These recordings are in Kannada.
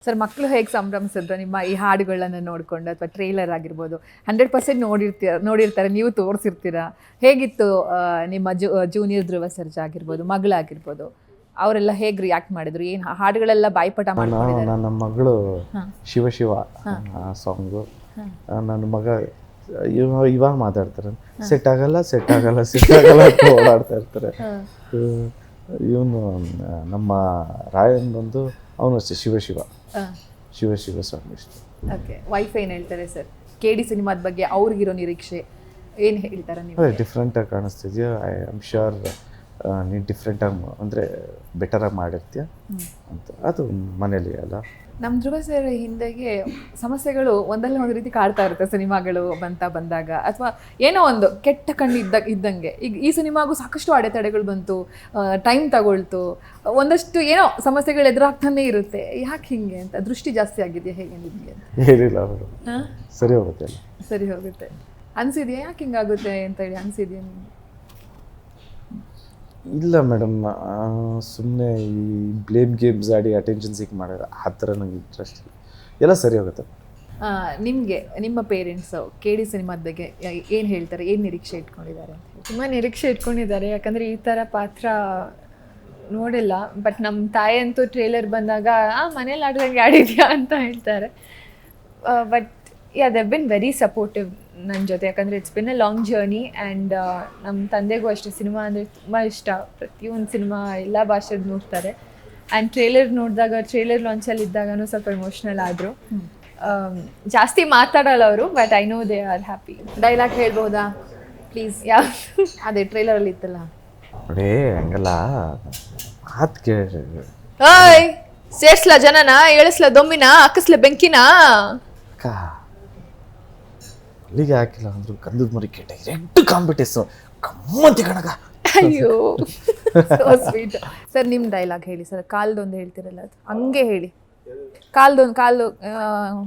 ಸರ್ ಮಕ್ಕಳು ಹೇಗೆ ಸಂಭ್ರಮಿಸಿದ್ರು ನಿಮ್ಮ ಈ ಹಾಡುಗಳನ್ನು ನೋಡಿಕೊಂಡು ಅಥವಾ ಟ್ರೇಲರ್ ಆಗಿರ್ಬೋದು 100% ನೋಡಿರ್ತಾರೆ ನೀವು ತೋರಿಸಿರ್ತೀರಾ ಹೇಗಿತ್ತು ನಿಮ್ಮ ಜೂನಿಯರ್ ಧ್ರುವ ಸರ್ಜಾ ಆಗಿರ್ಬೋದು ಮಗಳಾಗಿರ್ಬೋದು ಅವರೆಲ್ಲ ಹೇಗೆ ರಿಯಾಕ್ಟ್ ಮಾಡಿದ್ರು ಏನು ಹಾಡುಗಳೆಲ್ಲ ಬಾಯ್ಪಾಠ ಮಾಡ್ಕೊಂಡಿದ್ದಾರೆ ನನ್ನ ಮಗಳು ಶಿವ ಶಿವ ಸಾಂಗು ನನ್ನ ಮಗ ಇವಾಗ ಮಾತಾಡ್ತಾರೆ ಸೆಟ್ ಆಗಲ್ಲ ಅಂತ ಓಡಾಡ್ತಾ ಇರ್ತಾರೆ. ಇವನು ನಮ್ಮ ರಾಯನ್ ಬಂದು ಅವನು ಅಷ್ಟೇ ಶಿವ ಶಿವ ಸಾಂಗ್ ಇಷ್ಟ. ಓಕೆ ವೈಫ್ ಏನು ಹೇಳ್ತಾರೆ ಸರ್ KD ಸಿನಿಮಾದ ಬಗ್ಗೆ ಅವ್ರಿಗಿರೋ ನಿರೀಕ್ಷೆ ಏನು ಹೇಳ್ತಾರೆ ನೀವು? ಅದೇ ಡಿಫ್ರೆಂಟಾಗಿ ಕಾಣಿಸ್ತಿದ್ಯಾ, ಐ ಆಮ್ ಶ್ಯೂರ್ ನೀನು ಡಿಫ್ರೆಂಟಾಗಿ ಅಂದರೆ ಬೆಟರಾಗಿ ಮಾಡಿರ್ತೀಯ ಅಂತ. ಅದು ಮನೇಲಿ ಅಲ್ಲ. ನಮ್ಮ ಧ್ರುವ ಸರ್ ಹಿಂದೆಗೆ ಸಮಸ್ಯೆಗಳು ಒಂದಲ್ಲ ಒಂದು ರೀತಿ ಕಾಡ್ತಾ ಇರುತ್ತೆ ಸಿನಿಮಾಗಳು ಬಂದಾಗ, ಅಥವಾ ಏನೋ ಒಂದು ಕೆಟ್ಟ ಕಣ್ಣು ಇದ್ದಂಗೆ. ಈಗ ಈ ಸಿನಿಮಾಗೂ ಸಾಕಷ್ಟು ಅಡೆತಡೆಗಳು ಬಂತು, ಟೈಮ್ ತಗೊಳ್ತು, ಒಂದಷ್ಟು ಏನೋ ಸಮಸ್ಯೆಗಳು ಎದುರಾಗ್ತಾನೆ ಇರುತ್ತೆ. ಯಾಕೆ ಹಿಂಗೆ ಅಂತ ದೃಷ್ಟಿ ಜಾಸ್ತಿ ಆಗಿದೆಯಾ ಹೇಗೆ ನಿಮಗೆ ಅಂತ? ಏನಿಲ್ಲ ಅವರು ಸರಿ ಹೋಗುತ್ತೆ ಅನ್ಸಿದ್ಯಾ? ಯಾಕೆ ಹಿಂಗಾಗುತ್ತೆ ಅಂತ ಹೇಳಿ ಅನ್ಸಿದ್ಯಾ ನಿಮಗೆ? ಇಲ್ಲ ಮೇಡಮ್, ಸುಮ್ಮನೆ ಈ ಬ್ಲೇಮ್ ಗೇಮ್ಸ್ ಆಡಿ ಅಟೆನ್ಷನ್ ಸಿಕ್ ಮಾಡೋದು ಆ ಥರ ನನಗೆ ಇಂಟ್ರೆಸ್ಟ್ ಇಲ್ಲ. ಎಲ್ಲ ಸರಿ ಹೋಗುತ್ತೆ. ನಿಮಗೆ ನಿಮ್ಮ ಪೇರೆಂಟ್ಸು KD ಸಿನಿಮಾದ ಬಗ್ಗೆ ಏನು ಹೇಳ್ತಾರೆ, ಏನು ನಿರೀಕ್ಷೆ ಇಟ್ಕೊಂಡಿದ್ದಾರೆ ಅಂತ ಹೇಳಿ? ತುಂಬ ನಿರೀಕ್ಷೆ ಇಟ್ಕೊಂಡಿದ್ದಾರೆ, ಯಾಕಂದರೆ ಈ ಥರ ಪಾತ್ರ ನೋಡಿಲ್ಲ. ಬಟ್ ನಮ್ಮ ತಾಯಿ ಅಂತೂ ಟ್ರೇಲರ್ ಬಂದಾಗ ಮನೇಲಿ ಆಡ್ದಂಗೆ ಆಡಿದ್ಯಾ ಅಂತ ಹೇಳ್ತಾರೆ. But they been very supportive ನನ್ನ ಜೊತೆ, ಯಾಕಂದರೆ it's been a long journey. And ನಮ್ಮ ತಂದೆಗೂ ಅಷ್ಟೇ ಸಿನಿಮಾ ಅಂದರೆ ತುಂಬ ಇಷ್ಟ. ಪ್ರತಿಯೊಂದು ಸಿನಿಮಾ ಎಲ್ಲ ಭಾಷೆದು ನೋಡ್ತಾರೆ. ಆ್ಯಂಡ್ ಟ್ರೇಲರ್ ನೋಡಿದಾಗ, ಟ್ರೇಲರ್ ಲಾಂಚಲ್ಲಿ ಇದ್ದಾಗೂ ಸ್ವಲ್ಪ ಎಮೋಷ್ನಲ್ ಆದರು. ಜಾಸ್ತಿ ಮಾತಾಡಲ್ಲ ಅವರು, but I know they are happy. Dialogue ಹೇಳ್ಬೋದಾ ಪ್ಲೀಸ್? ಯಾವ ಅದೇ ಟ್ರೇಲರಲ್ಲಿ ಇತ್ತಲ್ಲ ನೋಡಿ, ಹಂಗಲ್ಲ ಮಾತು ಕೇಳಿ. ಓಯ್ ಸೇರ್ಸ್ಲ ಜನನ, ಏಳಿಸ್ಲ ದೊಮ್ಮಿನ, ಹಾಕಿಸ್ಲ ಬೆಂಕಿನ. ಅಕ್ಕ ಅಲ್ಲಿಗೆ ಹಾಕಿಲ್ಲ ಅಂದ್ರು ಗಂಧದ ಮರಿ ಕೆಟ್ಟ ಎರಡು ಕಾಂಪಿಟೇಷನ್ ಗಮ್ಮಂತಿ ಕಣಗ. ಅಯ್ಯೋ ಸ್ವೀಟ್. ಸರ್ ನಿಮ್ಮ ಡೈಲಾಗ್ ಹೇಳಿ ಸರ್, ಕಾಲ್ದೊಂದು ಹೇಳ್ತಿರಲ್ಲ ಅದು ಹಂಗೆ ಹೇಳಿ. ಕಾಲು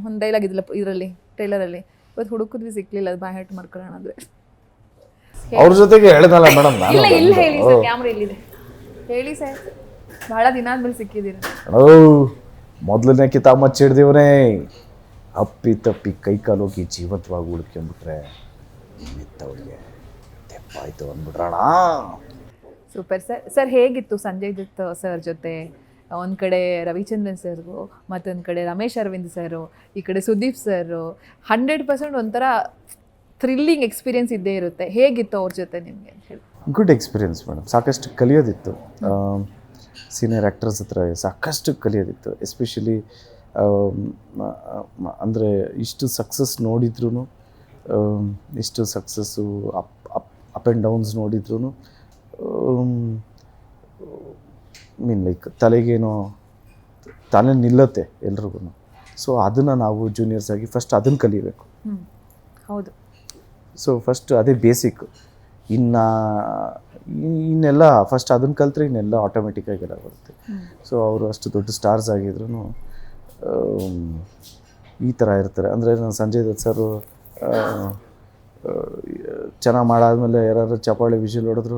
ಒಂದು ಡೈಲಾಗ್ ಇದಿಲ್ಲ ಇದರಲ್ಲಿ ಟ್ರೇಲರಲ್ಲಿ. ಇವತ್ತು ಹುಡುಕಿದ್ವಿ ಸಿಕ್ಲಿಲ್ಲ, ಅದು ಬಾಯ್ ಹಟ್ಟು ಮಾಡ್ಕೊಳ್ಳೋಣ ಅಂದರೆ ಅವ್ರ ಜೊತೆಗೆ ಹೇಳ್ದಲ್ಲ ಮೇಡಮ್. ಇಲ್ಲ ಹೇಳಿ ಸರ್, ಕ್ಯಾಮ್ರಾ ಇಲ್ಲಿದೆ ಹೇಳಿ ಸರ್. ಭಾಳ ದಿನ ಆದ್ಮೇಲೆ ಸಿಕ್ಕಿದ್ದೀರ. ಮೊದಲನೇ ಕಿತಾಬ್ ಮಚ್ಚಿಡ್ದಿವನೇ, ಅಪ್ಪಿ ತಪ್ಪಿ ಕೈ ಕಾಲು ಹೋಗಿ ಜೀವಂತವಾಗಿ ಉಳ್ಕೊಂಡ್ಬಿಟ್ರೆ ಮಿತ್ತವ್ರಿಗೆ ತೆಪ್ಪಾಯ್ತು ಅಂದ್ಬಿಟ್ರಣ. ಸೂಪರ್ ಸರ್ ಹೇಗಿತ್ತು ಸಂಜಯ್ ದತ್ ಸರ್ ಜೊತೆ? ಒಂದು ಕಡೆ ರವಿಚಂದ್ರನ್ ಸರ್ಗು, ಮತ್ತೊಂದು ಕಡೆ ರಮೇಶ್ ಅರವಿಂದ್ ಸರು, ಈ ಕಡೆ ಸುದೀಪ್ ಸರು. 100% ಒಂಥರ ಥ್ರಿಲ್ಲಿಂಗ್ ಎಕ್ಸ್ಪೀರಿಯನ್ಸ್ ಇದ್ದೇ ಇರುತ್ತೆ. ಹೇಗಿತ್ತು ಅವ್ರ ಜೊತೆ ನಿಮಗೆ ಅಂತ ಹೇಳಿ? Good experience madam. ಸಾಕಷ್ಟು ಕಲಿಯೋದಿತ್ತು, ಸೀನಿಯರ್ ಆ್ಯಕ್ಟರ್ಸ್ ಹತ್ರ ಸಾಕಷ್ಟು ಕಲಿಯೋದಿತ್ತು. ಎಸ್ಪೆಷಲಿ ಅಂದರೆ ಇಷ್ಟು ಸಕ್ಸಸ್ ನೋಡಿದ್ರೂ, ಇಷ್ಟು ಸಕ್ಸಸ್ಸು ಅಪ್ ಆ್ಯಂಡ್ ಡೌನ್ಸ್ ನೋಡಿದ್ರೂ ಮೀನ್ ಲೈಕ್ ತಲೆಗೇನೋ ತಾನೇ ನಿಲ್ಲತ್ತೆ ಎಲ್ರಿಗೂ. ಸೊ ಅದನ್ನು ನಾವು ಜೂನಿಯರ್ಸ್ ಆಗಿ ಫಸ್ಟ್ ಅದನ್ನು ಕಲಿಬೇಕು. ಹೌದು. ಸೊ ಫಸ್ಟ್ ಅದೇ ಬೇಸಿಕ್. ಇನ್ನೆಲ್ಲ ಫಸ್ಟ್ ಅದನ್ನು ಕಲ್ತ್ರೆ ಇನ್ನೆಲ್ಲ ಆಟೋಮೆಟಿಕ್ಕಾಗೆಲ್ಲ ಬರುತ್ತೆ. ಸೊ ಅವರು ಅಷ್ಟು ದೊಡ್ಡ ಸ್ಟಾರ್ಸ್ ಆಗಿದ್ರು ಈ ಥರ ಇರ್ತಾರೆ. ಅಂದರೆ ನಾನು ಸಂಜಯ್ ದತ್ ಸರು ಚೆನ್ನಾಗಿ ಮಾಡಾದ್ಮೇಲೆ ಯಾರು ಚಪ್ಪಾಳೆ ವಿಷಲ್ ಹೊಡೆದ್ರು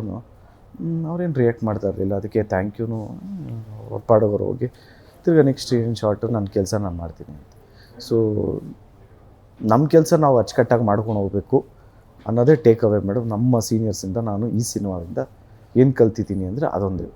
ಅವ್ರೇನು ರಿಯಾಕ್ಟ್ ಮಾಡ್ತಾ ಇರಲಿಲ್ಲ. ಅದಕ್ಕೆ ಥ್ಯಾಂಕ್ ಯೂನು ಅವ್ರ ಪಾಡೋರು ಹೋಗಿ ತಿರ್ಗಿ ನೆಕ್ಸ್ಟ್ ಏನು ಶಾರ್ಟು ನನ್ನ ಕೆಲಸ ನಾನು ಮಾಡ್ತೀನಿ ಅಂತ. ಸೊ ನಮ್ಮ ಕೆಲಸ ನಾವು ಅಚ್ಚುಕಟ್ಟಾಗಿ ಮಾಡ್ಕೊಂಡು ಹೋಗಬೇಕು ಅನ್ನೋದೇ ಟೇಕ್ ಅವೇ ಮೇಡಮ್. ನಮ್ಮ ಸೀನಿಯರ್ಸಿಂದ ನಾನು ಈ ಸಿನಿಮಾದಿಂದ ಏನು ಕಲ್ತಿದ್ದೀನಿ ಅಂದರೆ ಅದೊಂದು.